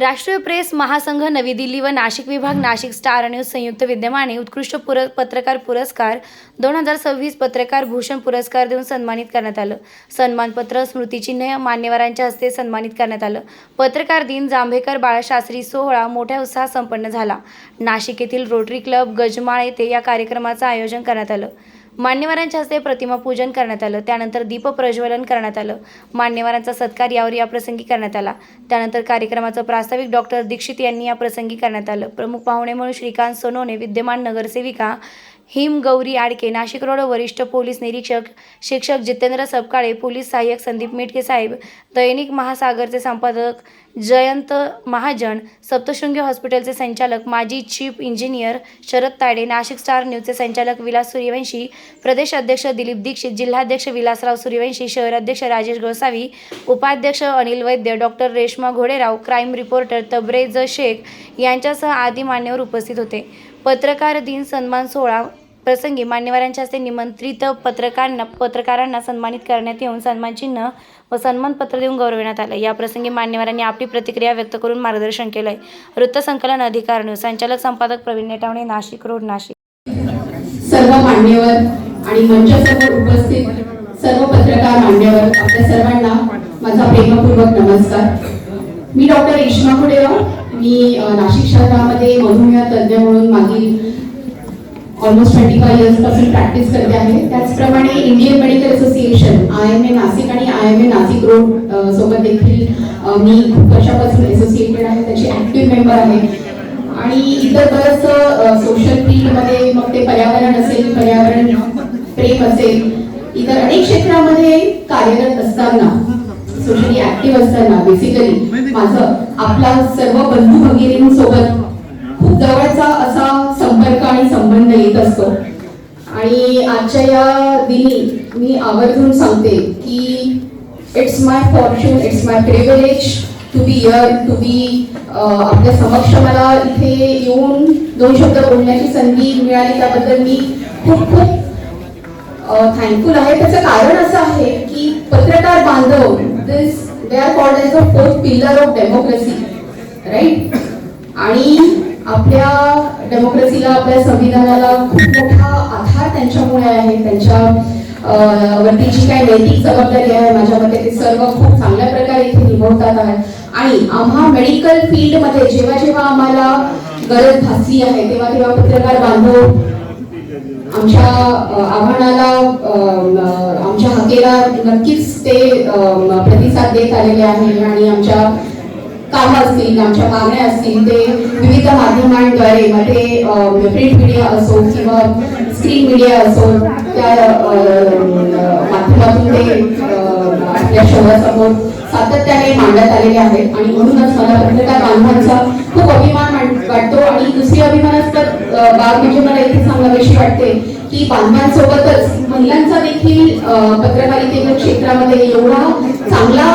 राष्ट्रीय प्रेस महासंघ नवी दिल्ली व नाशिक विभाग नाशिक स्टार न्यूज संयुक्त विद्यमाने उत्कृष्ट पत्रकार पुरस्कार 2026 पत्रकार भूषण पुरस्कार देऊन सन्मानित करण्यात आलं। सन्मानपत्र स्मृतिचिन्ह मान्यवरांच्या हस्ते सन्मानित करण्यात आलं। पत्रकार दिन जांभेकर बाळशास्त्री सोहळा मोठ्या उत्साहात संपन्न झाला। नाशिक येथील रोटरी क्लब गजमाळ येथे या कार्यक्रमाचं आयोजन करण्यात आलं। मान्यवरांच्या हस्ते प्रतिमा पूजन करण्यात आलं। त्यानंतर दीप प्रज्वलन करण्यात आलं। मान्यवरांचा सत्कार या प्रसंगी करण्यात आला। त्यानंतर कार्यक्रमाचं प्रास्ताविक डॉक्टर दीक्षित यांनी या प्रसंगी करण्यात आलं। प्रमुख पाहुणे म्हणून श्रीकांत सोनवणे, विद्यमान नगरसेविका हिमगौरी आडके, नाशिक रोड वरिष्ठ पोलीस निरीक्षक शिक्षक जितेंद्र सबकाळे, पोलीस सहाय्यक संदीप मेटके साहेब, दैनिक महासागरचे संपादक जयंत महाजन, सप्तशृंगी हॉस्पिटलचे संचालक माजी chief engineer Sharad Tayade, Nashik star न्यूजचे संचालक विलास सूर्यवंशी, प्रदेश अध्यक्ष दिलीप दीक्षित, जिल्हाध्यक्ष विलासराव सूर्यवंशी, शहराध्यक्ष राजेश गोसावी, उपाध्यक्ष Anil Vaidya, doctor Reshma Ghoderao, crime reporter Tabrez Shaikh यांच्यासह आदी मान्यवर उपस्थित होते। पत्रकार दिन सन्मान सोहळा प्रसंगी मान्यवरांच्या हस्ते निमंत्रित पत्रकारांना सन्मानित करण्यात येऊन सन्मानचिन्ह व सन्मानपत्र देऊन गौरविण्यात आलं। या प्रसंगी मान्यवरांनी आपली प्रतिक्रिया व्यक्त करून मार्गदर्शन केलंय। वृत्तसंकलन अधिकार न्यूज संचालक संपादक प्रवीण नेटावणे, नाशिक रोड, नाशिक। सर्व मान्यवर आणि मंचासमोर उपस्थित सर्व पत्रकार मान्यवर, आपल्या सर्वांना माझा प्रेमपूर्वक नमस्कार। मी डॉक्टर रेश्मा घोडेराव, मी नाशिक शहरामध्ये मधुमेह तज्ञ म्हणून मागील ऑलमोस्ट 25 इयर्स पासून प्रॅक्टिस करते आहे। त्याचप्रमाणे Indian medical association IMA Nashik आणि IMA नाशिक रोड सोबत देखील मी खूप वर्षापासून असोसिएटेड आहे, त्याची ऍक्टिव्ह मेंबर आहे। आणि इतर बरंच सोशल फील्डमध्ये, मग ते पर्यावरण असेल, पर्यावरण प्रेम असेल, इतर अनेक क्षेत्रामध्ये कार्यरत असताना, सोशली ऍक्टिव्ह असताना बेसिकली माझं आपला सर्व बंधू भगिनींसोबत खूप जवळचा असा संपर्क आणि संबंध येत असतो। आणि आजच्या या दिनी मी आवर्जून सांगते की it's my fortune, it's my privilege to be here, to be आपल्या समक्ष मला इथे येऊन 2 शब्द बोलण्याची संधी मिळाली, त्याबद्दल मी खूप खूप थँकफुल आहे। त्याचं कारण असं आहे की पत्रकार बांधव, they are called as the fourth pillar of democracy, right. आणि आपल्या डेमोक्रेसीला, आपल्या संविधानाला खूप मोठा आधार त्यांच्यामुळे आहे। त्यांच्या वरती जी काही नैतिक जबाबदारी आहे, माझ्या मते ते सर्व खूप चांगल्या प्रकारे इथे निभवतात आहे। आणि आम्हा मेडिकल फील्डमध्ये जेव्हा जेव्हा आम्हाला गरज भासली आहे, तेव्हा तेव्हा पत्रकार बांधव आमच्या आव्हानाला, आमच्या हाकेला नक्कीच ते प्रतिसाद देत आलेले आहे। आणि आमच्या कामं असतील, आमच्या मागण्या असतील, ते विविध माध्यमांद्वारे, मग ते प्रिंट मीडिया असो किंवा स्क्रीन मीडिया असो, त्या माध्यमातून ते आपल्या शहरासमोर सातत्याने मांडण्यात आलेले आहेत। आणि म्हणूनच मला पत्रकार बांधवांचा खूप अभिमान वाटतो। आणि दुसरी अभिमानास्पद बाब म्हणजे मला इथे सांगावीशी वाटते की बांधवांसोबतच महिलांचा देखील पत्रकारितेच्या क्षेत्रामध्ये एवढा चांगला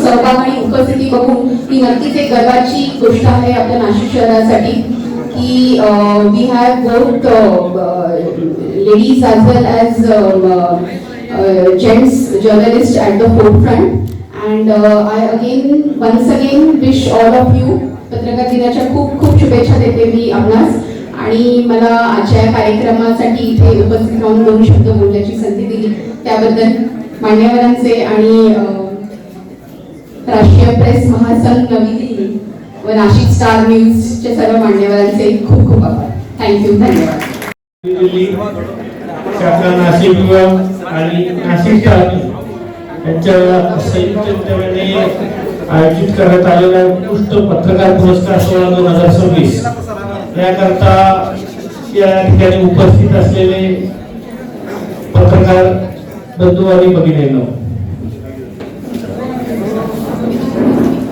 सहभाग आणि उपस्थिती बघून ही नक्कीच एक गर्वाची गोष्ट आहे आपल्या नाशिक शहरासाठी की we have both ladies as well as gents journalist at the forefront. And I again once again wish all of you पत्रकार दिनाच्या खूप खूप शुभेच्छा देते मी आपणास। आणि मला आजच्या कार्यक्रमासाठी इथे उपस्थित राहून 2 शब्द बोलण्याची संधी दिली त्याबद्दल मान्यवरांचे आणि राष्ट्रीय प्रेस महासंघ नवी दिल्ली व नाशिक स्टार न्यूजचे सर्व मान्यवरांचे खूप खूप आभार। थँक्यू, धन्यवाद। नाशिक विभाग आणि नाशिक स्टार यांच्या संयुक्त विद्यमाने आयोजित करण्यात आलेला उत्कृष्ट पत्रकार पुरस्कार सोहळा 2026 याकरता या ठिकाणी उपस्थित असलेले पत्रकार बंधू आणि भगिनींनो,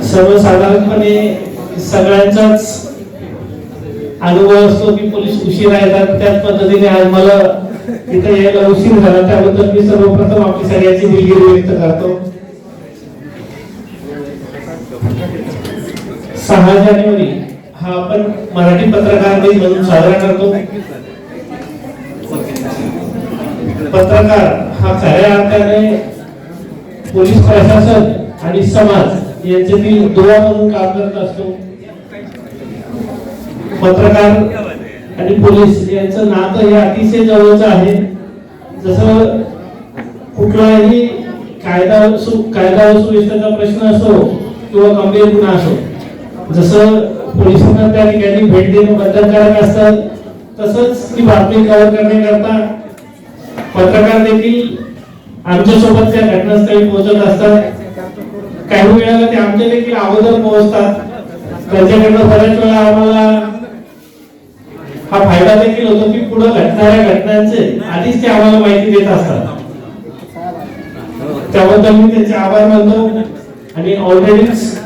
सर्वसाधारणपणे सगळ्यांचाच अनुभव असतो की पोलीस उशिरा येतात। त्याच पद्धतीने आज मला इथे यायला उशीर झाला, त्याबद्दल मी सर्वप्रथम आपली सगळ्यांची दिलगिरी व्यक्त करतो। 6 जानेवारी हा आपण मराठी पत्रकार दिन म्हणून साजरा करतो। पत्रकार हा खऱ्या अर्थाने पोलीस प्रशासन आणि समाज यांच्यातील दुवा म्हणून काम करत असतो. पत्रकार आणि पोलीस यांचं नातं हे अतिशय जवळचं आहे. जसं कुठलाही कायदा व सुव्यवस्थेचा प्रश्न असो किंवा गंभीर गुन्हा असो, जसं पोलिसांना त्या ठिकाणी भेट देणं बंधनकारक असतं, तसंच ती बातमी कव्हर करण्याकरता पत्रकार देखील आमच्यासोबत त्या घटनास्थळी पोहोचत असतात. काही वेळेला ते आमच्या देखील अगोदर पोहोचतात. त्यांच्याकडनं बऱ्याच वेळा आम्हाला हा फायदा देखील होतो की पुढे घडणाऱ्या घटनांचे आधीच ते आम्हाला माहिती देत असतात. त्याबद्दल मी त्यांचे आभार मानतो. आणि ऑलरेडीच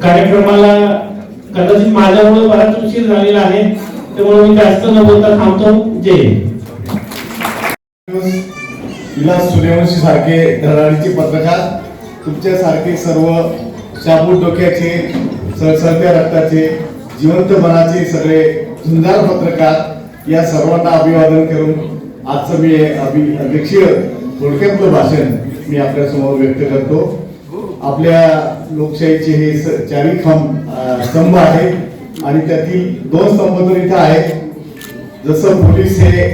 कार्यक्रमाला कदाचित माझ्यामुळे बराच उशीर झालेला आहे, त्यामुळे मी जास्त न बोलता थांबतो. जय हिंद. विलास सूर्यवंशी सारखे धडाडीचे पत्रकार, तुमच्या सारखे सर्व शाबूत डोक्याचे, सळसळत्या रक्ताचे, जिवंत मनाचे सगळे झुंजार पत्रकार, या सर्वांना अभिवादन करून आजचं मी अध्यक्षीय थोडक्यातलं भाषण मी आपल्या समोर व्यक्त करतो. आपल्या लोकशाहीचे हे चारी स्तंभ आहेत आणि त्यातील 2 स्तंभ तर इथं आहेत. जसं पोलीस हे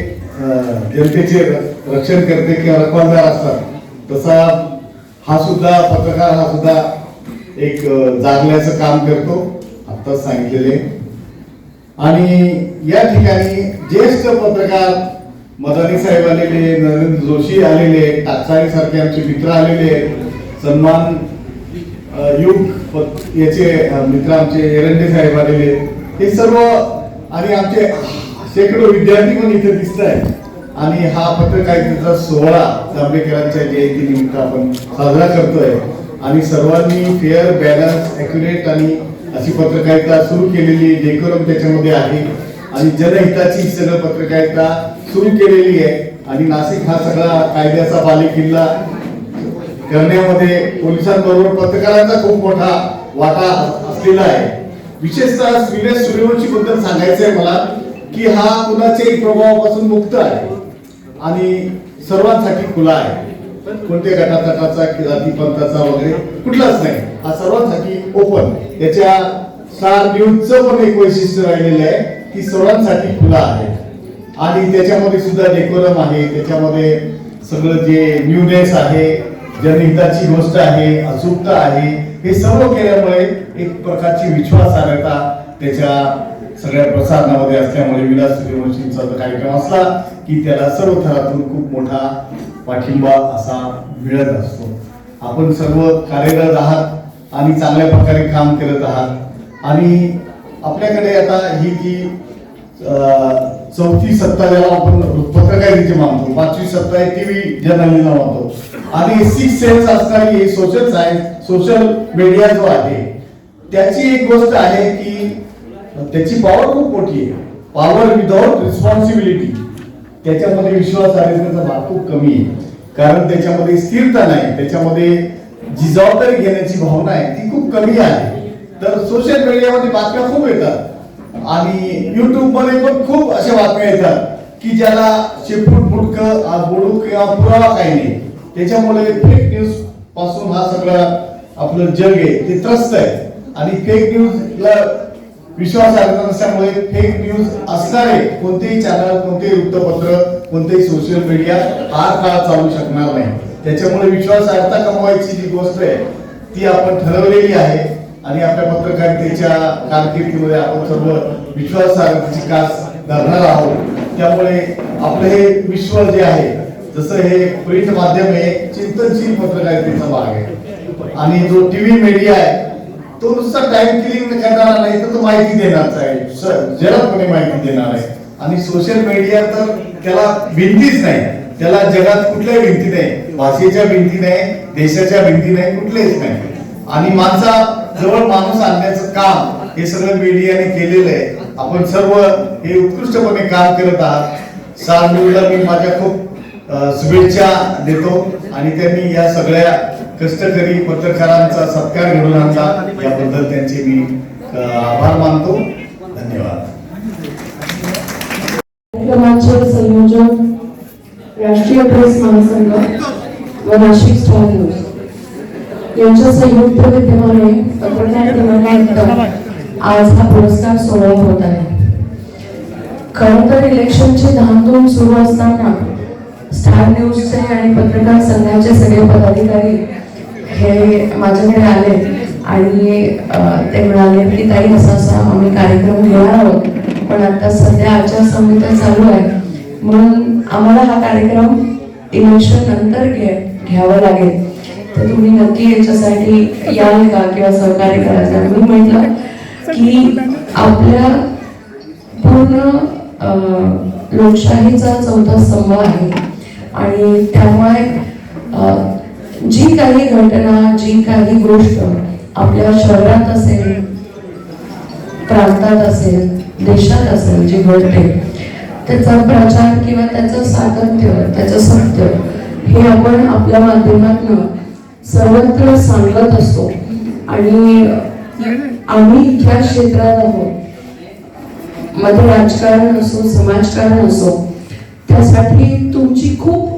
जनतेचे रक्षण करते किंवा रखवालदार असतात, तसा हा सुद्धा पत्रकार हा सुद्धा एक जागल्याचं काम करतो, आत्ताच सांगितलेले. आणि या ठिकाणी ज्येष्ठ पत्रकार मदानी साहेब आलेले, नरेंद्र जोशी आलेले, टाकसाळे सारखे आमचे मित्र आलेले, सन्मान युग याचे मित्र आमचे एरंडे साहेब आलेले, हे सर्व आणि आमचे शेकडो विद्यार्थी पण इथे दिसत आहेत. आणि हा पत्रकारितेचा सोहळा जांभेकरांच्या जयंती निमित्त आपण साजरा करतोय. आणि सर्वांनी फेअर, बॅलन्स, ॲक्युरेट आणि अशी पत्रकारिता सुरू केलेली, डेकोरम त्याच्यामध्ये आहे आणि जनहिताची सगळं पत्रकारिता सुरू केलेली आहे. आणि नाशिक हा सगळा कायद्याचा बालेकिल्ला करण्यामध्ये पोलिसांबरोबर पत्रकारांचा खूप मोठा वाटा असलेला आहे. विशेषतः विलास सूर्यवंशी बद्दल सांगायचं आहे मला की हा कुणाच्याही प्रभावापासून मुक्त आहे आणि सर्वांसाठी खुला आहे. कोणत्या गटातटाचा, जातीपंथाचा वगैरे कुठलाच नाही, हा सर्वांसाठी ओपन. त्याच्या स्टार न्यूजचं पण एक वैशिष्ट्य राहिलेलं आहे की सर्वांसाठी खुला आहे. आणि त्याच्यामध्ये सुद्धा डेकोरम आहे, त्याच्यामध्ये सगळं जे न्यूनेस आहे, जनहिताची गोष्ट आहे, अचूकता आहे, हे सर्व केल्यामुळे एक प्रकारची विश्वासार्हता त्याच्या सगळ्या प्रसारणामध्ये असल्यामुळे विलास सूर्यवंशींचा कार्यक्रम असला की त्याला सर्व थरातून खूप मोठा पाठिंबा असा मिळत असतो. आपण सर्व कार्यरत आहात आणि चांगल्या प्रकारे काम करत आहात. आणि आपल्याकडे आता ही जी 4थी सत्ता ज्याला आपण पत्रकारितेची मानतो, 5वी सत्ता आहे टीव्ही जर्नलिझम मानतो. आणि 6 सेन्स असणारी ही सोशल सायन्स, सोशल मीडिया जो आहे, त्याची एक गोष्ट आहे की त्याची पॉवर खूप मोठी आहे. पॉवर विदाउट रिस्पॉन्सिबिलिटी, त्याच्यामध्ये विश्वासार्हतेचा भाग खूप कमी आहे. कारण त्याच्यामध्ये स्थिरता नाही, त्याच्यामध्ये जी जबाबदारी घेण्याची भावना आहे ती खूप कमी आहे. तर सोशल मीडियामध्ये बातम्या खूप येतात आणि युट्यूब मध्ये पण खूप अशा बातम्या येतात की ज्याला शेपूट फुटकं बोडू किंवा पुरावा काही नाही. त्याच्यामुळे फेक न्यूज पासून हा सगळा आपलं जग आहे ते त्रस्त आहे. आणि फेक न्यूजला विश्वासार्हता नसल्यामुळे फेक न्यूज असणारे कोणतेही चॅनल, कोणतेही वृत्तपत्र, कोणतेही सोशल मीडिया फार काळ चालू शकणार नाही. त्याच्यामुळे विश्वासार्हता कमवायची जी गोष्ट आहे ती आपण ठरवलेली आहे. आणि आपल्या पत्रकारितेच्या कारकिर्दीमध्ये आपण सर्व विश्वासार्हतेची कास धरणार आहोत. त्यामुळे आपलं हे विश्व जे आहे, जसं हे प्रिंट माध्यम हे चिंतनशील पत्रकारितेचा भाग आहे आणि जो टीव्ही मीडिया आहे तो नुसता टाइम किलिंग करणारा नाही, तर तो माहिती देणारच आहे, जगातपणे माहिती देणार आहे. आणि सोशल मीडिया तर त्याला भिंतीच नाही, त्याला जगात कुठल्याही भिंती नाही, भाषेच्या भिंती नाही, देशाच्या भिंती नाही, कुठलेच नाही. आणि माणसा जवळ माणूस आणण्याचं काम हे सगळं मीडियाने केलेलं आहे. आपण सर्व हे उत्कृष्टपणे काम करत आहात. स्टार न्यूजला मी माझ्या खूप शुभेच्छा देतो आणि त्यांनी या सगळ्या कष्टकरी पत्रकारांचा सत्कार घडवून आणला, याबद्दल त्यांचे मी आभार मानतो. धन्यवाद. कार्यक्रमाचे संयोजक राष्ट्रीय प्रेस महासंघ व नाशिक स्टार न्यूज यांच्या संयुक्त पत्रकार दिनानिमित्त आज हा पुरस्कार सोहळा होत आहे. खरं तर इलेक्शनची धामधूम सुरू असताना स्टार न्यूजचे आणि पत्रकार संघाचे सगळे पदाधिकारी हे माझ्याकडे आले आणि ते म्हणाले की ताई असा आम्ही कार्यक्रम घेणार आहोत, पण आता सध्या आचारसंहिता चालू आहे म्हणून आम्हाला हा कार्यक्रम इलेक्शन नंतर घ्यावा लागेल, तर तुम्ही नक्की याच्यासाठी याल का किंवा सहकार्य करायचं. मी म्हटलं की आपल्या पूर्ण लोकशाहीचा चौथा स्तंभ आहे आणि त्यामुळे जी काही घटना, जी काही गोष्ट आपल्या शहरात असेल, प्रांतात असेल, देशात असेल जी घडते, त्याचा प्रचार किंवा त्याचं सातत्य, त्याचं सत्य हे आपण आपल्या माध्यमातून सर्वत्र सांगत असतो. आणि आम्ही ज्या क्षेत्रात आहोत, मध्ये राजकारण असो, समाजकारण असो, त्यासाठी तुमची खूप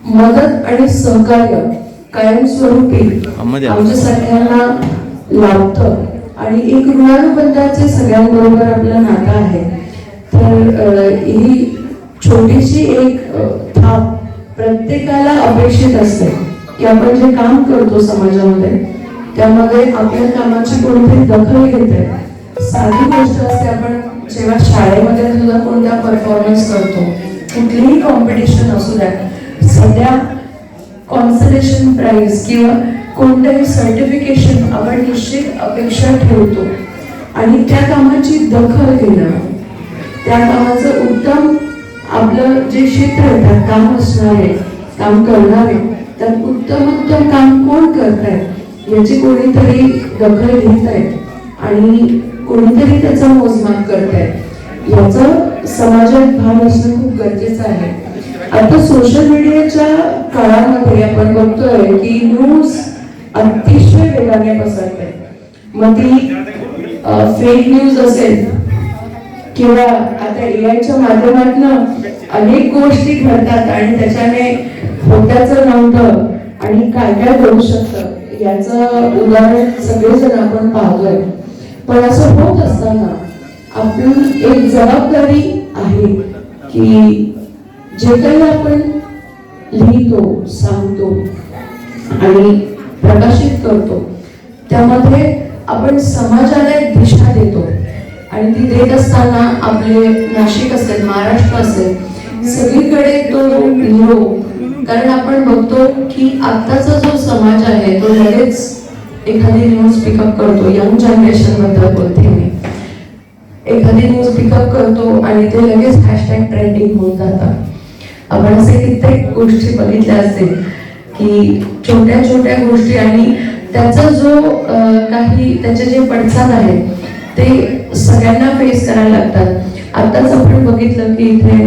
मदत आणि सहकार्य कायमस्वरूपी आमच्या सगळ्यांना लाभतं आणि एक ऋणानुबंधाचे सगळ्यांबरोबर आपलं नातं आहे. तर ही छोटीशी एक थाप प्रत्येकाला अपेक्षित असते की आपण जे काम करतो समाजामध्ये त्यामध्ये आपल्या कामाची कोणतीही दखल घेते. साधी गोष्ट असते, आपण जेव्हा शाळेमध्ये सुद्धा कोणता परफॉर्मन्स करतो, कुठलीही कॉम्पिटिशन असू द्या, सध्या कॉन्सलेशन प्राइज किंवा कोणतंही सर्टिफिकेशन आपण निश्चित अपेक्षा ठेवतो आणि त्या कामाची दखल घेणं, त्या कामाचं उत्तम आपलं जे क्षेत्र आहे त्यात काम असणारे, काम करणारे, तर उत्तम काम कोण करतायत याची कोणीतरी दखल घेत आहे आणि कोणीतरी त्याचा मोजमाप करतायत, याचं समाजात भान असणं खूप गरजेचं आहे. आता सोशल मीडियाच्या काळामध्ये आपण बघतोय की न्यूज अतिशय वेगाने पसरते. मग ती फेक न्यूज असेल किंवा आता एआयच्या माध्यमातून अनेक गोष्टी घडतात आणि त्याच्याने होत्याचं नव्हतं आणि काय काय घडू शकतं याचं उदाहरण सगळेजण आपण पाहतोय. पण असं होत असताना आपली एक जबाबदारी आहे की जे काही आपण लिहितो, सांगतो आणि प्रकाशित करतो त्यामध्ये आपण समाजाला एक दिशा देतो आणि ती देत असताना आपले नाशिक असेल, महाराष्ट्र असेल, सगळीकडे तो लिहो. कारण आपण बघतो की आत्ताचा जो समाज आहे तो लगेच एखादी न्यूज पिकअप करतो. यंग जनरेशन बद्दल बोलते मी. एखादी न्यूज पिकअप करतो आणि ते लगेच हॅशटॅग ट्रेंडिंग होऊन जातात. आपण असे कित्येक गोष्टी बघितल्या असतील की छोट्या छोट्या गोष्टी आणि त्याचा जो काही त्याचे जे पडसाद आहेत ते सगळ्यांना फेस करायला लागतात. आताच आपण बघितलं की इथे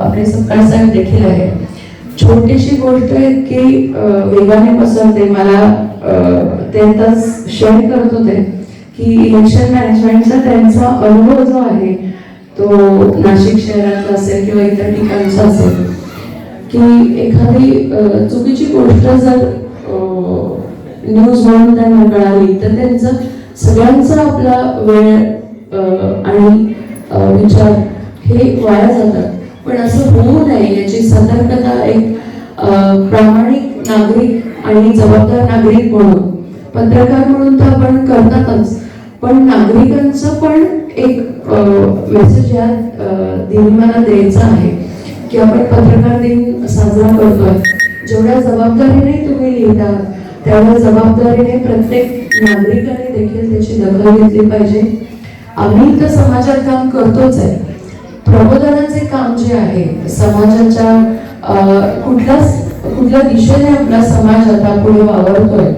आपले सत्कार साहेब देखील आहे. छोटीशी गोष्ट आहे की वेगाने पसरते. मला ते आताच शेअर करत होते की इलेक्शन मॅनेजमेंटचा त्यांचा अनुभव जो आहे तो नाशिक शहरातला असेल किंवा इतर ठिकाणचा असेल की एखादी चुकीची गोष्ट जर न्यूज म्हणून त्यांना कळाली तर त्यांचा सगळ्यांचा आपला वेळ आणि विचार हे वाया जातात. पण असं होऊ नये याची सतर्कता एक प्रामाणिक नागरिक आणि जबाबदार नागरिक म्हणून, पत्रकार म्हणून तर आपण करतातच, पण नागरिकांचं पण एक मेसेज या दिनी द्यायचा आहे की आपण पत्रकार दिन साजरा करतोय. जेवढ्या जबाबदारीने तुम्ही लिहिता तेवढ्या जबाबदारीने प्रत्येक नागरिकाने देखील त्याची दखल घेतली पाहिजे. आम्ही तर समाजात काम करतोच आहे. प्रबोधनाचे काम जे आहे समाजाच्या कुठल्या दिशेने आपला समाज आता पुढे वावरतोय.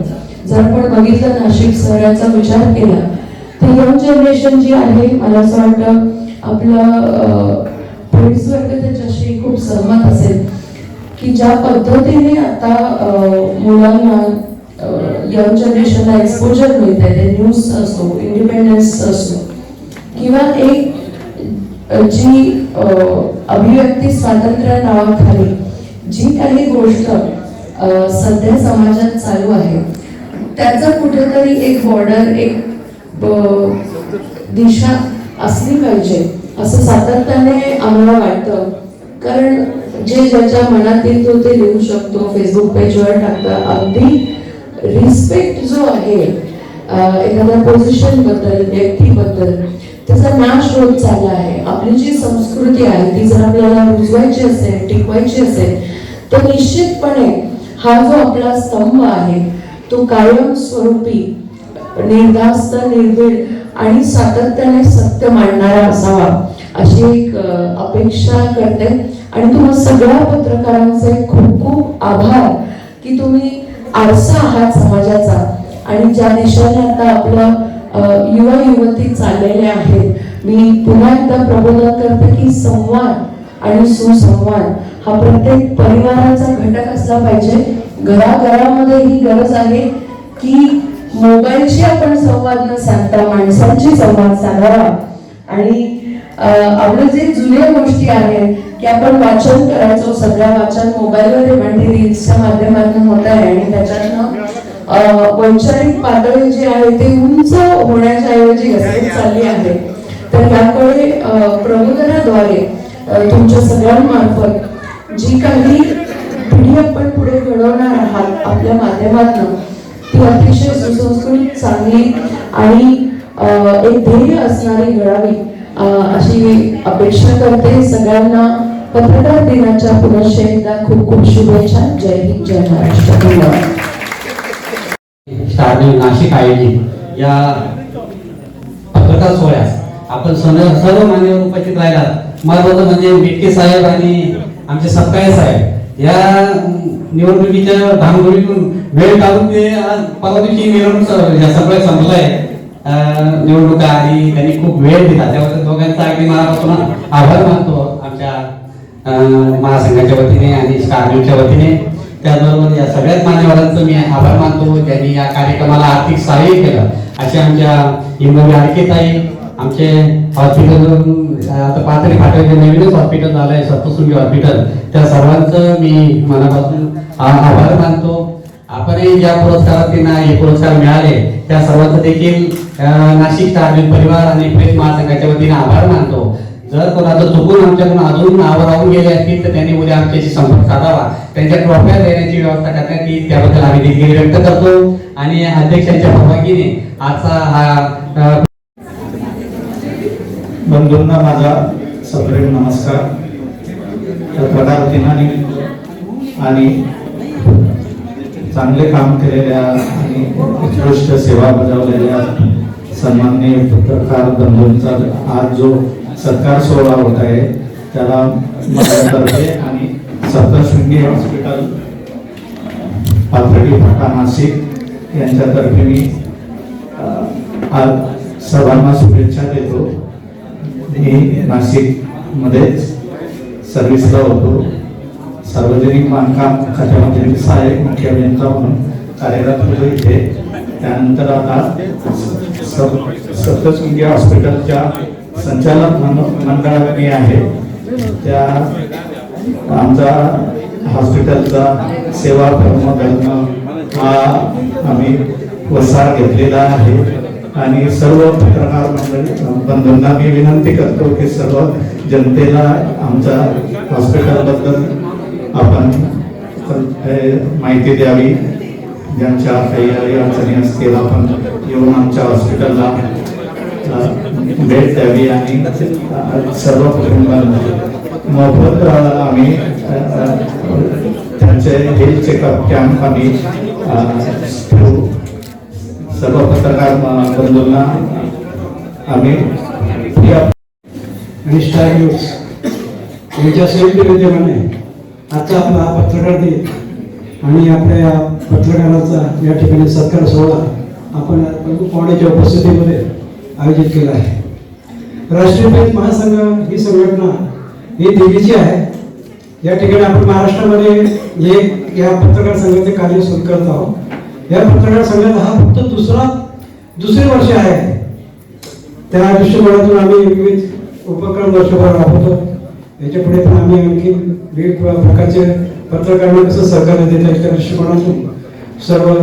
जर आपण बघितलं नाशिक शहराचा विचार केला तर यंग जनरेशन जी आहे, मला असं वाटतं आपलं पोलीस वर्ग त्याच्याशी खूप सहमत असेल की ज्या पद्धतीने आता मुलांना यंग जनरेशनला एक्सपोजर मिळत आहे, ते न्यूज असो, इंडिपेंडन्स असो किंवा एक जी अभिव्यक्ती स्वातंत्र्य नावाखाली जी काही गोष्ट सध्या समाजात चालू आहे त्याचं कुठेतरी एक बॉर्डर, एक दिशा असली पाहिजे असं सातत्याने आम्हाला वाटतं. कारण जे ज्याच्या मनात येईल तो ते लिहू शकतो, फेसबुक पेजवर टाकतं. अगदी रिस्पेक्ट जो आहे एखाद्या पोझिशन बद्दल, व्यक्तीबद्दल, त्याचा नाश होत चालला आहे. आपली जी संस्कृती आहे ती जर आपल्याला रुजवायची असेल, टिकवायची असेल, तर निश्चितपणे हा जो आपला स्तंभ आहे तो कायमस्वरूपी, निर्धास्त, निर्भीड आणि सातत्याने सत्य मांडणारा असावा अशी एक अपेक्षा करते. आणि तुम्हा सगळ्या पत्रकारांचे खूप खूप आभार की तुम्ही आरसा आहात समाजाचा. आणि ज्या दिशेने आता आपलं युवा युवती चाललेले आहेत, मी पुन्हा एकदा प्रबोधन करते की संवाद आणि सुसंवाद हा प्रत्येक परिवाराचा घटक असला पाहिजे. घराघरामध्ये ही गरज आहे की मोबाईलशी आपण संवाद न साधता माणसांशी संवाद साधावा. आणि आपलं जे जुन्या गोष्टी आहेत की आपण वाचन करायचो, सगळं वाचन मोबाईलवर म्हणजे रील्सच्या माध्यमातून होत आहे आणि त्याच्यातनं वैचारिक पातळी जी आहे ते उंच होण्याच्या ऐवजी घसरत चालली आहे. तर याकडे प्रबोधनाद्वारे तुमच्या सगळ्यांमार्फत जी काही पिढी आपण पुढे घडवणार आहात आपल्या माध्यमातून, ती अतिशय सुसंस्कृत, चांगली आणि एक ध्येय असणारी घडावी अशी अपेक्षा करते. सगळ्यांना पत्रकार दिनाच्या पुनश्च एकदा खूप खूप शुभेच्छा. जय हिंद, जय महाराष्ट्र. धन्यवाद. स्टार न्यूज नाशिक आयोजित या पत्रकार सोहळ्यास आपण सर्व मान्यवर उपस्थित राहिला. महत्वाचं म्हणजे बेटके साहेब आणि आमचे सपकाळे साहेब या निवडणुकीच्या धामधुमीतून वेळ काढून ते आज परवा दिवशी मिरवणूक सगळं संपलंय निवडणुका आणि त्यांनी खूप वेळ दिला. त्याबद्दल दोघांचा अगदी मनापासून आभार मानतो आमच्या महासंघाच्या वतीने आणि स्टार न्यूजच्या वतीने. त्याचबरोबर या सगळ्याच मान्यवरांचं मी आभार मानतो ज्यांनी या कार्यक्रमाला आर्थिक सहाय्य केलं. असे आमच्या इंदोरी आडकेताई, आमचे हॉस्पिटल आता पाथरी फाट्याचे नवीनच हॉस्पिटल झालं आहे सप्तशृंगी हॉस्पिटल, त्या सर्वांचं मी मनापासून आभार मानतो. आपणही ज्या पुरस्कारांना हे पुरस्कार मिळाले त्या सर्वांचं देखील नाशिक स्टार न्यूज परिवार आणि प्रेस महासंघाच्या वतीने आभार मानतो. जर कोणाचं चुकून आमच्याकडून अजून नावं राहून गेले असतील तर त्यांनी उद्या आमच्याशी संपर्क साधावा. त्यांच्या ट्रॉफ्या देण्याची व्यवस्था करण्यात येईल त्याबद्दल आम्ही दिलगिरी व्यक्त करतो. आणि अध्यक्षांच्या परवानगीने आजचा हा बंधूंना माझा सप्रेम नमस्कार. पत्रकार दिनाने आणि चांगले काम केलेल्या आणि उत्कृष्ट सेवा बजावलेल्या सन्माननीय पत्रकार बंधूंचा आज जो सत्कार सोहळा होत आहे त्याला माझ्यातर्फे आणि सप्तशृंगी हॉस्पिटल पाथर्डी फाटा नाशिक यांच्यातर्फे मी आज सर्वांना शुभेच्छा देतो. मी नाशिकमध्ये सर्व्हिसला होतो. सार्वजनिक बांधकाम खात्यामध्ये सहाय्यक मुख्य अभियंता म्हणून कार्यरत होतो इथे. त्यानंतर आता सप्तशृंगी हॉस्पिटलच्या संचालक मंडळात मी आहे. त्या आमचा हॉस्पिटलचा सेवा धर्म हा आम्ही वसाह घेतलेला आहे. आणि सर्व पत्रकार मंडळी बंधूंना मी विनंती करतो की सर्व जनतेला आमच्या हॉस्पिटलबद्दल आपण माहिती द्यावी. ज्यांच्या काही अडचणी असतील आपण येऊन आमच्या हॉस्पिटलला भेट द्यावी आणि सर्व कुटुंबांना मोफत आम्ही त्यांचे हेल्थ चेकअप कॅम्प आम्ही ठेवू. सर्व पत्रकार बंधूंना आम्ही आणि स्टार न्यूज यांच्या संयुक्त विद्यमाने आजचा आपला पत्रकार दिन आणि आपल्या या पत्रकाराचा या ठिकाणी सत्कार सोहळा आपण प्रमुख पाहुण्याच्या उपस्थितीमध्ये आयोजित केला आहे. राष्ट्रीय प्रेस महासंघ ही संघटना ही देवीची आहे. या ठिकाणी आपण महाराष्ट्रामध्ये एक या पत्रकार संघाचे कार्य सुरू करत आहोत. या पत्रकार संघाचा हा फक्त दुसरे वर्ष आहे. त्या दृष्टिकोनातून आम्ही विविध उपक्रम वर्षभर राबवतो. याच्या पुढे पण आम्ही आणखी विविध प्रकारचे पत्रकारांना कसं सहकार्य देता येईल त्या दृष्टिकोनातून सर्व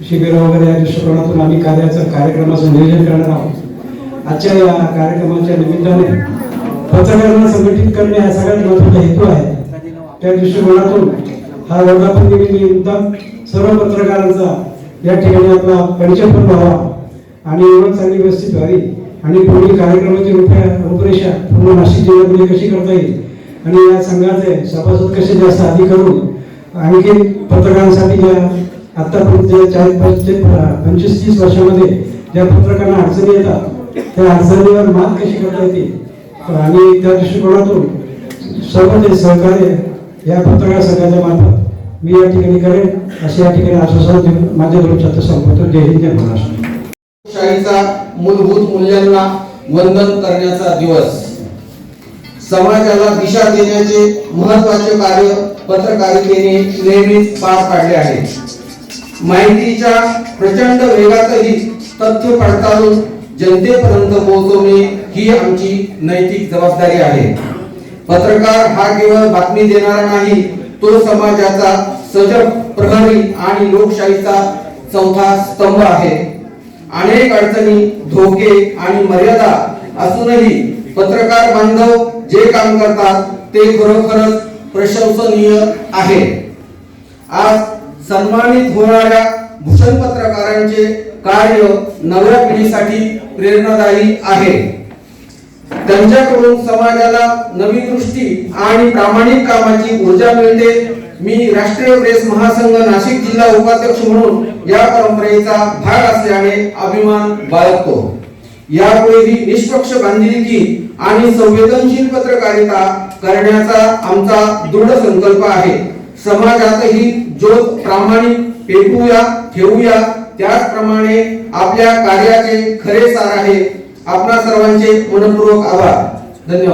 शिबिर वगैरे या दृष्टिकोनातून आम्ही कार्यक्रमाचं नियोजन करणार आहोत. आजच्या या कार्यक्रमाच्या निमित्ताने पत्रकारांना संघटित करणे हा सगळ्यात महत्त्वाचा हेतू आहे. त्या दृष्टिकोनातून हा वर्धापनदिनी मुद्दाम सर्व पत्रकारांचा या ठिकाणी आपला परिचय पण व्हावा आणि ओळख चांगली व्यवस्थित व्हावी आणि पुढील कार्यक्रमाची रूपरेषा पूर्ण नाशिक जिल्ह्यामध्ये कशी करता येईल आणि या संघाचे सभासद कसे जास्त आधी करून आणखी पत्रकारांसाठी ज्या आतापर्यंत 25-30 वर्षामध्ये ज्या पत्रकारांना अडचणी येतात त्या अडचणीवर मात कशी करता येते आणि त्या दृष्टिकोनातून सर्व ते सहकार्य या पत्रकार संघाच्या मार्फत मी या ठिकाणी करेन असे या ठिकाणी आश्वासन देऊन माझ्या दोन शब्द संपवतो. जय हिंद, जय महाराष्ट्र. लोकशाहीचा मूलभूत मूल्यांना वंदन करण्याचा दिवस. समाजाला दिशा देण्याचे महत्त्वाचे कार्य पत्रकारितेने नेहमीच पार पाडले आहे. माहितीच्या प्रचंड वेगातही तथ्य पडताळून जनतेपर्यंत पोहोचवणे ही आमची नैतिक जबाबदारी आहे. पत्रकार हा केवळ बातमी देणारा नाही, तो समाजाचा सजग प्रहरी आणि लोकशाहीचा चौथा स्तंभ आहे. अनेक अडचणी, धोके आणि मर्यादा असूनही पत्रकार बांधव जे काम करतात ते खरोखरच प्रशंसनीय आहे. आज सन्मानित होणाऱ्या भूषण पत्रकारांचे कार्य नव्या पिढीसाठी प्रेरणादायी आहे. त्यांच्याकडून समाजाला नवी दृष्टी आणि प्रामाणिक कामाची ऊर्जा मिळते. मी राष्ट्रीय प्रेस महासंघ नाशिक जिल्हा उपाध्यक्ष म्हणून या परंपरेचा भाग असल्याने अभिमान बाळगतो. यापुढेही निष्पक्ष बांधिलकी आणि संवेदनशील पत्रकारिता करण्याचा आमचा दृढ संकल्प आहे. समाजातही ज्योत प्रामाणिक पेटवूया, ठेवूया. त्याचप्रमाणे आपल्या कार्याचे खरे सार आहे. आपणा सर्वांचे मनपूर्वक आभार. धन्यवाद.